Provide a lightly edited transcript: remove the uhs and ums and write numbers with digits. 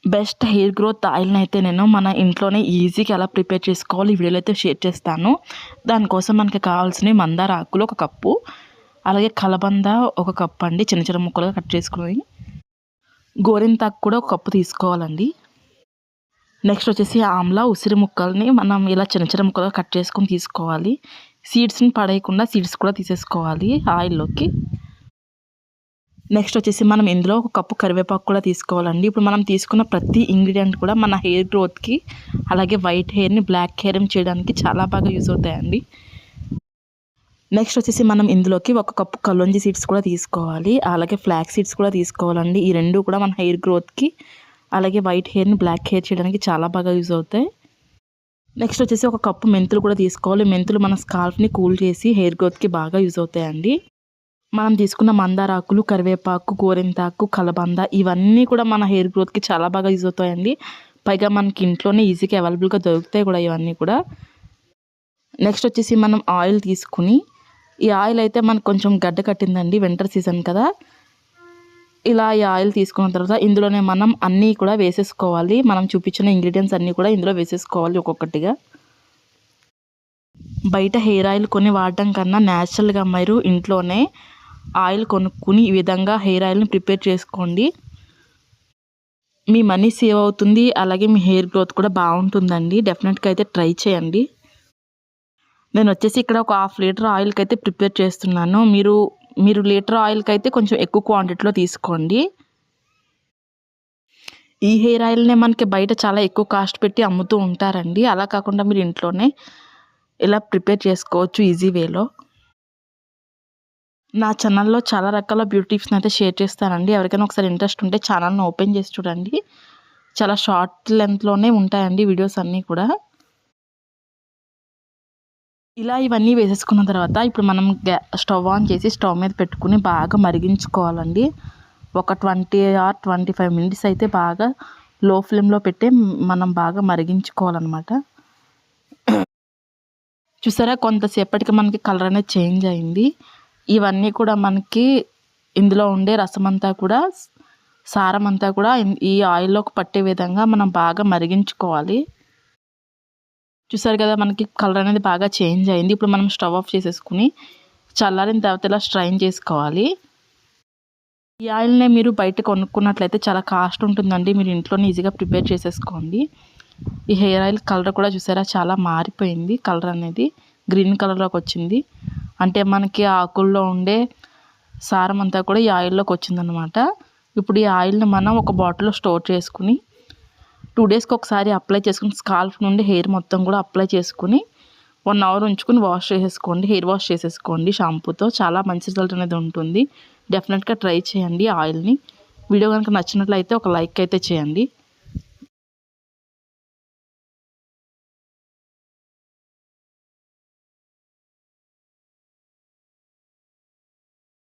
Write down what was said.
Best hair growth ఆయిల్ని అయితే నేను మన ఇంట్లోనే ఈజీగా ఎలా ప్రిపేర్ చేసుకోవాలి ఈ వీడియోలో అయితే షేర్ చేస్తాను. దానికోసం మనకి కావాల్సినవి మందార ఆకులు 1 కప్పు, అలాగే కలబంద 1 కప్పు అండి, చిన్న చిన్న ముక్కలుగా కట్ చేసుకుని. గోరింతాకు కూడా 1 కప్పు తీసుకోవాలండి. నెక్స్ట్ వచ్చేసి ఆమ్లా ఉసిరి ముక్కల్ని మనం ఇలా చిన్న చిన్న ముక్కలుగా కట్ చేసుకుని తీసుకోవాలి. సీడ్స్ని పడేయకుండా సీడ్స్ కూడా తీసేసుకోవాలి ఆయిల్లోకి. నెక్స్ట్ వచ్చేసి మనం ఇందులో 1 కప్పు కరివేపాకు కూడా తీసుకోవాలండి. ఇప్పుడు మనం తీసుకున్న ప్రతి ఇంగ్రీడియంట్ కూడా మన హెయిర్ గ్రోత్కి, అలాగే వైట్ హెయిర్ని బ్లాక్ హెయిర్ని చేయడానికి చాలా బాగా యూజ్ అవుతాయండి. నెక్స్ట్ వచ్చేసి మనం ఇందులోకి 1 కప్పు కలోంజీ సీడ్స్ కూడా తీసుకోవాలి, అలాగే ఫ్లాక్ సీడ్స్ కూడా తీసుకోవాలండి. ఈ రెండు కూడా మన హెయిర్ గ్రోత్కి, అలాగే వైట్ హెయిర్ని బ్లాక్ హెయిర్ చేయడానికి చాలా బాగా యూజ్ అవుతాయి. నెక్స్ట్ వచ్చేసి 1 కప్పు మెంతులు కూడా తీసుకోవాలి. మెంతులు మన స్కాల్ఫ్ని కూల్ చేసి హెయిర్ గ్రోత్కి బాగా యూజ్ అవుతాయండి. మనం తీసుకున్న మందార ఆకులు, కరివేపాకు, గోరింతాకు, కలబంద ఇవన్నీ కూడా మన హెయిర్ గ్రోత్కి చాలా బాగా యూజ్ అవుతాయండి. పైగా మనకి ఇంట్లోనే ఈజీగా అవైలబుల్గా దొరుకుతాయి కూడా ఇవన్నీ కూడా. నెక్స్ట్ వచ్చేసి మనం ఆయిల్ తీసుకుని, ఈ ఆయిల్ అయితే మనకు కొంచెం గడ్డ కట్టిందండి, వింటర్ సీజన్ కదా. ఇలా ఈ ఆయిల్ తీసుకున్న తర్వాత ఇందులోనే మనం అన్నీ కూడా వేసేసుకోవాలి. మనం చూపించిన ఇంగ్రీడియంట్స్ అన్నీ కూడా ఇందులో వేసేసుకోవాలి ఒక్కొక్కటిగా. బయట హెయిర్ ఆయిల్ కొని వాడడం కన్నా న్యాచురల్గా మీరు ఇంట్లోనే ఆయిల్ కొనుక్కుని ఈ విధంగా హెయిర్ ఆయిల్ని ప్రిపేర్ చేసుకోండి. మీ మనీ సేవ్ అవుతుంది, అలాగే మీ హెయిర్ గ్రోత్ కూడా బాగుంటుందండి. డెఫినెట్గా అయితే ట్రై చేయండి. నేను వచ్చేసి ఇక్కడ ఒక 1/2 లీటర్ ఆయిల్కి అయితే ప్రిపేర్ చేస్తున్నాను. మీరు లీటర్ ఆయిల్కి అయితే కొంచెం ఎక్కువ క్వాంటిటీలో తీసుకోండి. ఈ హెయిర్ ఆయిల్నే మనకి బయట చాలా ఎక్కువ కాస్ట్ పెట్టి అమ్ముతూ ఉంటారండి. అలా కాకుండా మీరు ఇంట్లోనే ఇలా ప్రిపేర్ చేసుకోవచ్చు ఈజీ వేలో. నా ఛానల్లో చాలా రకాల బ్యూటీ టిప్స్ని అయితే షేర్ చేస్తానండి. ఎవరికైనా ఒకసారి ఇంట్రెస్ట్ ఉంటే ఛానల్ని ఓపెన్ చేసి చూడండి. చాలా షార్ట్ లెంత్లోనే ఉంటాయండి వీడియోస్ అన్నీ కూడా. ఇలా ఇవన్నీ వేసేసుకున్న తర్వాత ఇప్పుడు మనం స్టవ్ ఆన్ చేసి స్టవ్ మీద పెట్టుకుని బాగా మరిగించుకోవాలండి. ఒక 20 or 25 minutes అయితే బాగా లో ఫ్లేమ్లో పెట్టి మనం బాగా మరిగించుకోవాలన్నమాట. చూసారా, కొంతసేపటికి మనకి కలర్ అనేది చేంజ్ అయింది. ఇవన్నీ కూడా మనకి ఇందులో ఉండే రసం అంతా కూడా, సారం అంతా కూడా ఈ ఆయిల్లోకి పట్టే విధంగా మనం బాగా మరిగించుకోవాలి. చూసారు కదా, మనకి కలర్ అనేది బాగా చేంజ్ అయింది. ఇప్పుడు మనం స్టవ్ ఆఫ్ చేసేసుకుని చల్లారిన తర్వాత ఇలా స్ట్రైన్ చేసుకోవాలి. ఈ ఆయిల్నే మీరు బయట కొనుక్కున్నట్లయితే చాలా కాస్ట్ ఉంటుందండి. మీరు ఇంట్లోనే ఈజీగా ప్రిపేర్ చేసేసుకోండి. ఈ హెయిర్ ఆయిల్ కలర్ కూడా చూసారా చాలా మారిపోయింది. కలర్ అనేది గ్రీన్ కలర్లోకి వచ్చింది. అంటే మనకి ఆకుల్లో ఉండే సారం అంతా కూడా ఈ ఆయిల్లోకి వచ్చిందనమాట. ఇప్పుడు ఈ ఆయిల్ని మనం ఒక బాటిల్లో స్టోర్ చేసుకుని 2 daysకి ఒకసారి అప్లై చేసుకుని స్కాల్ఫ్ నుండి హెయిర్ మొత్తం కూడా అప్లై చేసుకుని 1 hour ఉంచుకుని వాష్ చేసేసుకోండి. హెయిర్ వాష్ చేసేసుకోండి షాంపూతో. చాలా మంచి రిజల్ట్ అనేది ఉంటుంది. డెఫినెట్గా ట్రై చేయండి ఆయిల్ని. వీడియో కనుక నచ్చినట్లయితే ఒక లైక్ అయితే చేయండి.